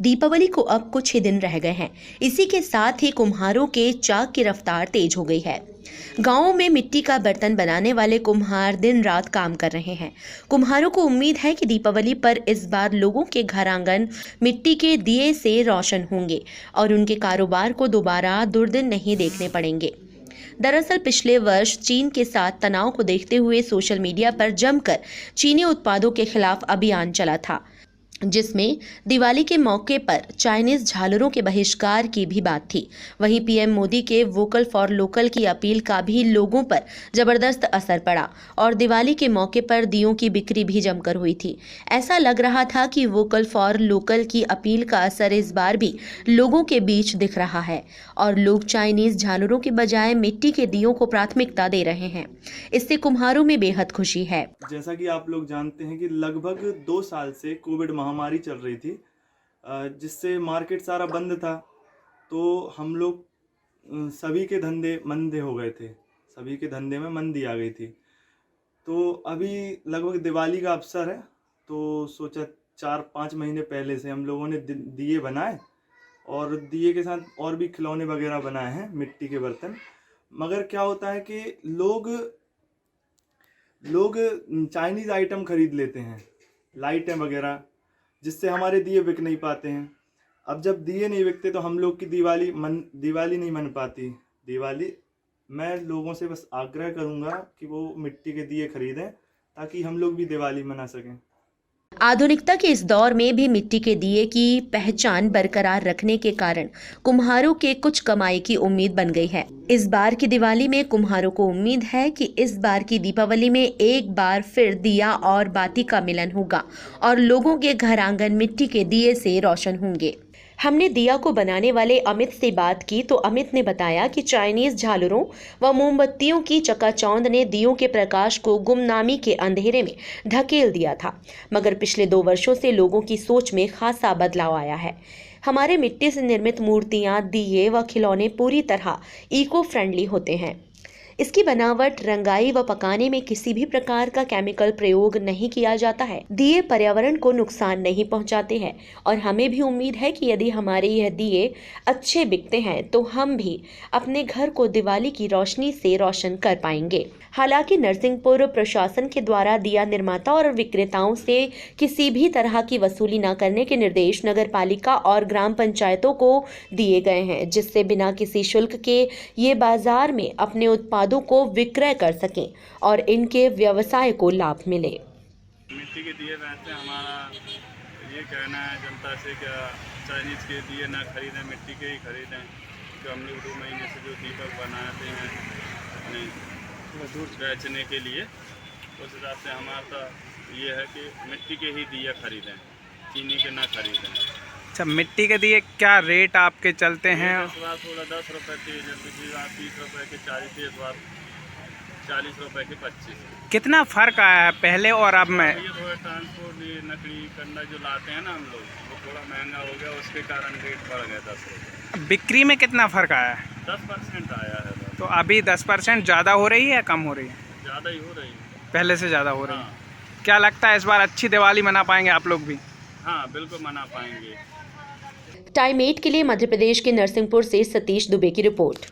दीपावली को अब कुछ ही दिन रह गए हैं। इसी के साथ ही कुम्हारों के चाक की रफ्तार तेज हो गई है। गांवों में मिट्टी का बर्तन बनाने वाले कुम्हार दिन रात काम कर रहे हैं। कुम्हारों को उम्मीद है कि दीपावली पर इस बार लोगों के घर आंगन मिट्टी के दिए से रोशन होंगे और उनके कारोबार को दोबारा दुर्दिन नहीं देखने पड़ेंगे। दरअसल पिछले वर्ष चीन के साथ तनाव को देखते हुए सोशल मीडिया पर जमकर चीनी उत्पादों के खिलाफ अभियान चला था, जिसमें दिवाली के मौके पर चाइनीज झालरों के बहिष्कार की भी बात थी। वहीं पीएम मोदी के वोकल फॉर लोकल की अपील का भी लोगों पर जबरदस्त असर पड़ा और दिवाली के मौके पर दियों की बिक्री भी जमकर हुई थी। ऐसा लग रहा था कि वोकल फॉर लोकल की अपील का असर इस बार भी लोगों के बीच दिख रहा है और लोग चाइनीज झालरों के बजाय मिट्टी के दियों को प्राथमिकता दे रहे हैं। इससे कुम्हारों में बेहद खुशी है। जैसा कि आप लोग जानते हैं कि लगभग 2 साल से कोविड महामारी चल रही थी, जिससे मार्केट सारा बंद था। तो हम लोग सभी के धंधे मंदे हो गए थे, सभी के धंधे में मंदी आ गई थी। तो अभी लगभग दिवाली का अवसर है, तो सोचा 4-5 महीने पहले से हम लोगों ने दिए बनाए और दिए के साथ और भी खिलौने वगैरह बनाए हैं, मिट्टी के बर्तन। मगर क्या होता है कि लोग चाइनीज़ आइटम खरीद लेते हैं, लाइटें वगैरह, जिससे हमारे दिए बिक नहीं पाते हैं। अब जब दिए नहीं बिकते तो हम लोग की दिवाली नहीं मन पाती। दिवाली मैं लोगों से बस आग्रह करूंगा कि वो मिट्टी के दिए खरीदें ताकि हम लोग भी दिवाली मना सकें। आधुनिकता के इस दौर में भी मिट्टी के दिए की पहचान बरकरार रखने के कारण कुम्हारों के कुछ कमाई की उम्मीद बन गई है। इस बार की दिवाली में कुम्हारों को उम्मीद है कि इस बार की दीपावली में एक बार फिर दिया और बाती का मिलन होगा और लोगों के घर आंगन मिट्टी के दिए से रोशन होंगे। हमने दिया को बनाने वाले अमित से बात की तो अमित ने बताया कि चाइनीज झालरों व मोमबत्तियों की चकाचौंध ने दियों के प्रकाश को गुमनामी के अंधेरे में ढकेल दिया था, मगर पिछले 2 वर्षों से लोगों की सोच में खासा बदलाव आया है। हमारे मिट्टी से निर्मित मूर्तियां, दिए व खिलौने पूरी तरह इको फ्रेंडली होते हैं। इसकी बनावट, रंगाई व पकाने में किसी भी प्रकार का केमिकल प्रयोग नहीं किया जाता है। दिए पर्यावरण को नुकसान नहीं पहुंचाते हैं और हमें भी उम्मीद है कि यदि हमारे यह दिए अच्छे बिकते हैं तो हम भी अपने घर को दिवाली की रोशनी से रोशन कर पाएंगे। हालांकि नरसिंहपुर प्रशासन के द्वारा दिया निर्माता और विक्रेताओं से किसी भी तरह की वसूली न करने के निर्देश नगर पालिका और ग्राम पंचायतों को दिए गए हैं, जिससे बिना किसी शुल्क के ये बाजार में अपने उत्पादों को विक्रय कर सकें और इनके व्यवसाय को लाभ मिले। मिट्टी के दिए रहते हैं, हमारा ये कहना है जनता से क्या चाइनीज़ के दिए ना खरीदें, मिट्टी के ही खरीदें। तो हम लोग 2 महीने से जो दीपक बनाते हैं अपने बेचने के लिए, उस हिसाब से हमारा तो ये है कि मिट्टी के ही दिए खरीदें, चीनी के ना खरीदें। अच्छा, मिट्टी के दिए क्या रेट आपके चलते हैं? इस बार थोड़ा 10 रुपये के, पिछली बार 30 रुपये के 40 थे, इस बार 40 रुपये के 25। कितना फ़र्क आया है पहले और अब में? ये थोड़ा ट्रांसपोर्ट, ये लकड़ी कंडा जो लाते हैं ना हम लोग, वो थोड़ा महंगा हो गया, उसके कारण रेट बढ़ गया 10 रुपये। बिक्री में कितना फ़र्क आया है? 10% आया है। तो अभी 10% ज़्यादा हो रही है या कम हो रही है? ज़्यादा ही हो रही है, पहले से ज़्यादा हो रही है। हाँ। क्या लगता है इस बार अच्छी दिवाली मना पाएंगे आप लोग भी? हाँ, बिल्कुल मना पाएंगे। टाइम 8 के लिए मध्य प्रदेश के नरसिंहपुर से सतीश दुबे की रिपोर्ट।